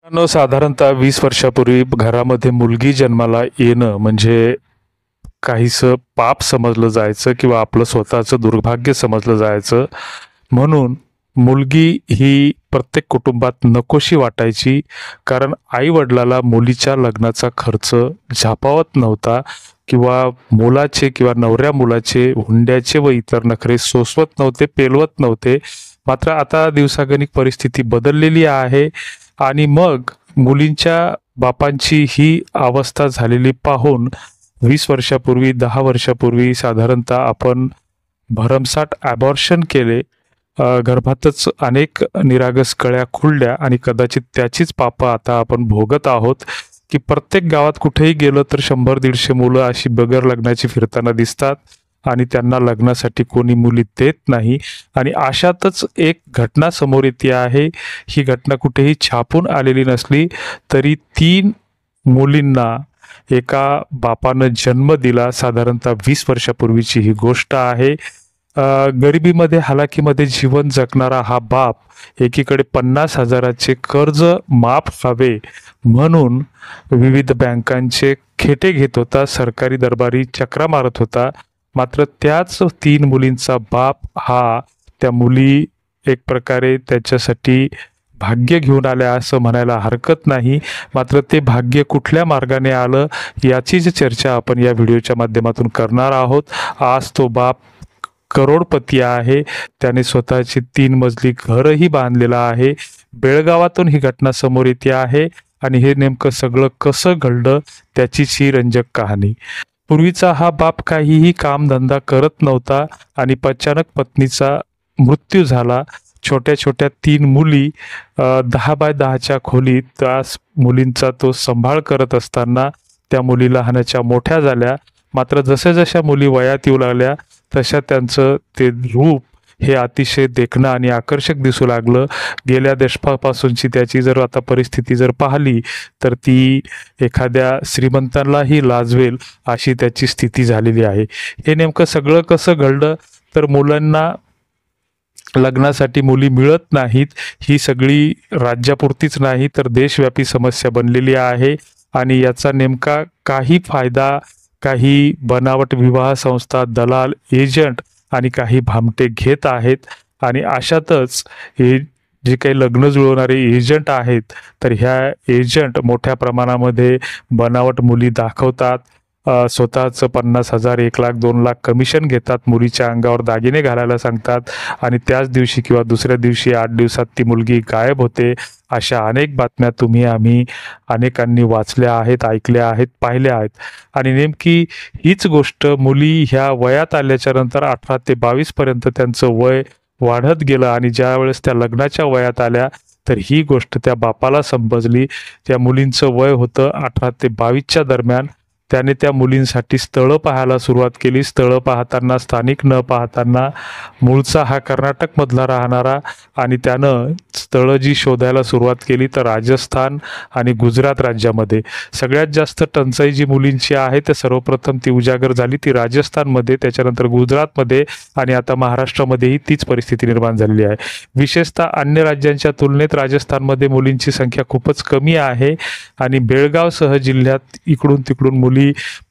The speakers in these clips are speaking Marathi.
साधारणतः 20 वर्षापूर्वी घरामध्ये मुलगी जन्माला येणं म्हणजे काहीसं पाप समजलं जायचं किंवा आपलं स्वतःचं दुर्भाग्य समजलं जायचं. म्हणून मुलगी ही प्रत्येक कुटुंबात नकोशी वाटायची. कारण आई-वडिलाला मुलीच्या लग्नाचा खर्च झेपावत नव्हता किंवा मुलाचे किंवा नवऱ्या मुलाचे हुंड्याचे व इतर नखरे सोसवत नव्हते, पेलवत नव्हते. मात्र आता दिवसागणिक परिस्थिती बदललेली आहे आणि मग मुलींच्या बापांची ही अवस्था झालेली पाहून 20 वर्षापूर्वी, 10 वर्षापूर्वी साधारणतः आपण भरमसाठ ॲबॉर्शन केले. गर्भातच अनेक निरागस कळ्या खुलल्या आणि कदाचित त्याचीच पापं आता आपण भोगत आहोत, की प्रत्येक गावात कुठेही गेलं तर 100-150 मुलं अशी बगर लग्नाची फिरताना दिसतात आणि त्यांना लग्नासाठी कोणी मुली देत नाही. आणि अशातच एक घटना समोर येते आहे. ही घटना कुठेही छापून आलेली नसली तरी 3 मुलींना एका बापानं जन्म दिला. साधारणतः 20 वर्षापूर्वीची ही गोष्ट आहे. गरिबीमध्ये हालाकीमध्ये जीवन जगणारा हा बाप एकीकडे 50,000चे कर्ज माफ व्हावे म्हणून विविध बँकांचे खेटे घेत होता, सरकारी दरबारी चक्रा मारत होता. मात्र त्याच 3 मुलींचा बाप हा त्या मुली एक प्रकारे त्याच्यासाठी भाग्य घेऊन आल्या असं म्हणायला हरकत नाही. मात्र ते भाग्य कुठल्या मार्गाने आलं याचीच चर्चा आपण या व्हिडिओच्या माध्यमातून करणार आहोत. आज तो बाप करोडपती आहे. त्याने स्वतःचे 3 मजली घरही बांधलेलं आहे. बेळगावातून ही घटना समोर येते आहे आणि हे नेमकं सगळं कसं घडलं त्याचीच ही रंजक कहाणी. पूर्वीचा हा बाप काहीही कामधंदा करत नव्हता आणि अचानक पत्नीचा मृत्यू झाला. छोट्या छोट्या 3 मुली 10 बाय 10च्या खोलीत त्या मुलींचा तो सांभाळ करत असताना त्या मुली लहानाच्या मोठ्या झाल्या. मात्र जशा मुली वयात येऊ लागल्या तशा त्यांचं ते रूप हे अतिशय देखणं आणि आकर्षक दिसू लागलं. गेल्या दशकापासूनची त्याची जर आता परिस्थिती जर पाहिली तर ती एखाद्या श्रीमंतांनाही लाजवेल अशी त्याची स्थिती झालेली आहे. हे नेमकं सगळं कसं घडलं तर मुलांना लग्नासाठी मुली मिळत नाहीत. ही सगळी राज्यापुरतीच नाही तर देशव्यापी समस्या बनलेली आहे आणि याचा नेमका काही फायदा काही बनावट विवाह संस्था, दलाल, एजंट आणि काही भामटे घेत आहेत. आणि अशातच हे जे काही लग्न जुळवणारे एजंट आहेत तर ह्या एजंट मोठ्या प्रमाणामध्ये बनावट मुली दाखवतात. स्वतःचं 50,000, 1,00,000, 2,00,000 कमिशन घेतात. मुलीच्या अंगावर दागिने घालायला सांगतात आणि त्याच दिवशी किंवा दुसऱ्या दिवशी 8 दिवसात ती मुलगी गायब होते. अशा अनेक बातम्या आम्ही अनेकांनी वाचल्या आहेत, ऐकल्या आहेत, पाहिल्या आहेत. आणि नेमकी हीच गोष्ट मुली ह्या वयात आल्याच्या नंतर 18 ते 22 पर्यंत त्यांचं वय वाढत गेलं आणि ज्या वेळेस त्या लग्नाच्या वयात आल्या तर ही गोष्ट त्या बापाला समजली. त्या मुलींचं वय होतं 18 ते 22च्या दरम्यान. त्याने त्या मुलींसाठी स्थळं पाहायला सुरुवात केली. स्थळं पाहताना स्थानिक न पाहताना मूळचा हा कर्नाटकमधला राहणारा आणि त्यानं स्थळं जी शोधायला सुरुवात केली तर राजस्थान आणि गुजरात राज्यामध्ये सगळ्यात जास्त टंचाई जी मुलींची आहे तर सर्वप्रथम ती उजागर झाली ती राजस्थानमध्ये, त्याच्यानंतर गुजरातमध्ये आणि आता महाराष्ट्रामध्येही तीच परिस्थिती निर्माण झालेली आहे. विशेषतः अन्य राज्यांच्या तुलनेत राजस्थानमध्ये मुलींची संख्या खूपच कमी आहे आणि बेळगावसह जिल्ह्यात इकडून तिकडून मुली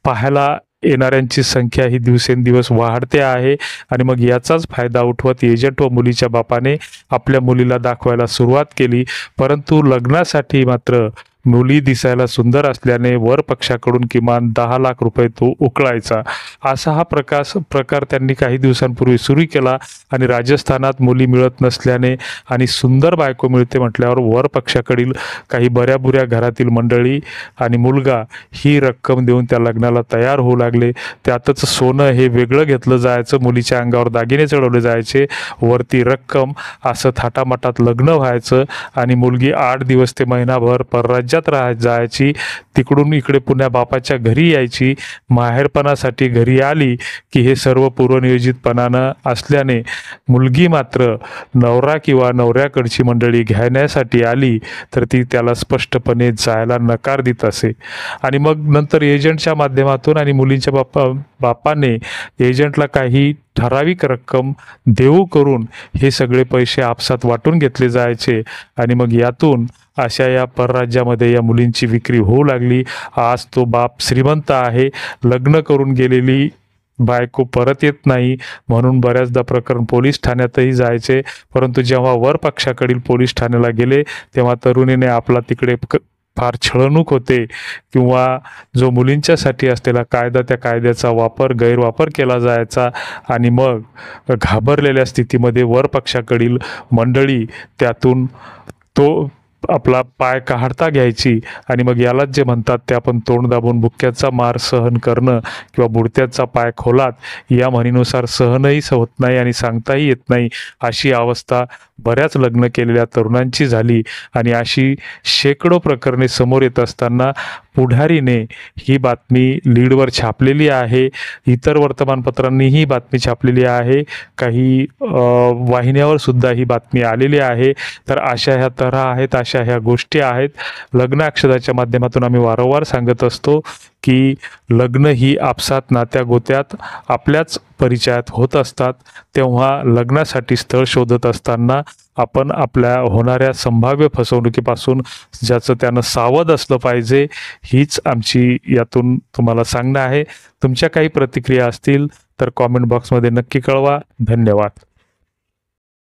पाहायला येणाऱ्यांची संख्या ही दिवसेंदिवस वाढते आहे. आणि मग याचाच फायदा उठवत एजंट व मुलीच्या बापाने आपल्या मुलीला दाखवायला सुरुवात केली. परंतु लग्नासाठी मात्र मुली दिसायला सुंदर असल्याने वर पक्षाकडून किमान 10 लाख रुपये तो उकळायचा. असा हा प्रकार त्यांनी काही दिवसांपूर्वी सुरू केला आणि राजस्थानात मुली मिळत नसल्याने आणि सुंदर बायको मिळते म्हटल्यावर वर पक्षाकडील काही बऱ्याबुऱ्या घरातील मंडळी आणि मुलगा ही रक्कम देऊन त्या लग्नाला तयार होऊ लागले. त्यातच सोनं हे वेगळं घेतलं जायचं, मुलीच्या अंगावर दागिने चढवले जायचे, वरती रक्कम, असं थाटामाटात लग्न व्हायचं आणि मुलगी 8 दिवस ते महिनाभर परराज्यात जायची. तिकडून इकडे पुन्हा बापाच्या घरी यायची. माहेरपणासाठी घरी आली की हे सर्व पूर्वनियोजितपणानं असल्याने मुलगी मात्र नवरा किंवा नवऱ्याकडची मंडळी घेण्यासाठी आली तर ती त्याला स्पष्टपणे जायला नकार देत असे. आणि मग नंतर एजंटच्या माध्यमातून आणि मुलींच्या बापाने एजंटला काही ठराविक रक्कम देऊ करून हे सगळे पैसे आपसात वाटून घेतले जायचे आणि मग यातून अशा या परराज्यामध्ये या मुलींची विक्री होऊ लागली. आज तो बाप श्रीमंत आहे, लग्न करून गेलेली बायको परत येत नाही, म्हणून बऱ्याचदा प्रकरण पोलीस ठाण्यातही जायचे. परंतु जेव्हा वर पक्षाकडील पोलीस ठाण्याला गेले तेव्हा तरुणीने आपला तिकडे फार छळवणूक होते किंवा जो मुलींच्यासाठी असलेला कायदा, त्या कायद्याचा गैरवापर केला जायचा आणि मग घाबरलेल्या स्थितीमध्ये वर पक्षाकडील मंडळी त्यातून तो आपला पाय काढता घ्यायची आणि मग यालाच जे म्हणतात ते आपण तोंड दाबून बुक्क्याचा मार सहन करणं किंवा बुडत्याचा पाय खोलात या म्हणीनुसार सहनही होत नाही आणि सांगताही येत नाही, अशी अवस्था बऱ्याच लग्न केलेल्या तरुणांची झाली. आणि अशी शेकडो प्रकरणे समोर येत असताना पुढारीने ही बातमी लीडवर छापलेली आहे, इतर वर्तमानपत्रांनी ही बातमी छापलेली आहे, काही वाहिन्यावर सुद्धा ही बातमी आलेली आहे. तर अशा ह्या तऱ्हा आहेत, अशा ह्या गोष्टी आहेत. लग्न अक्षदाच्या माध्यमातून आम्ही वारंवार सांगत असतो की लग्न ही आपसात नात्या गोत्यात आपल्याच परिचयात होत असतात. तेव्हा लग्नासाठी स्थळ शोधत असताना आपण आपल्या होणाऱ्या संभाव्य फसवणुकीपासून ज्याचं त्यानं सावध असलं पाहिजे, हीच आमची यातून तुम्हाला सांगणं आहे. तुमच्या काही प्रतिक्रिया असतील तर कॉमेंट बॉक्समध्ये नक्की कळवा. धन्यवाद.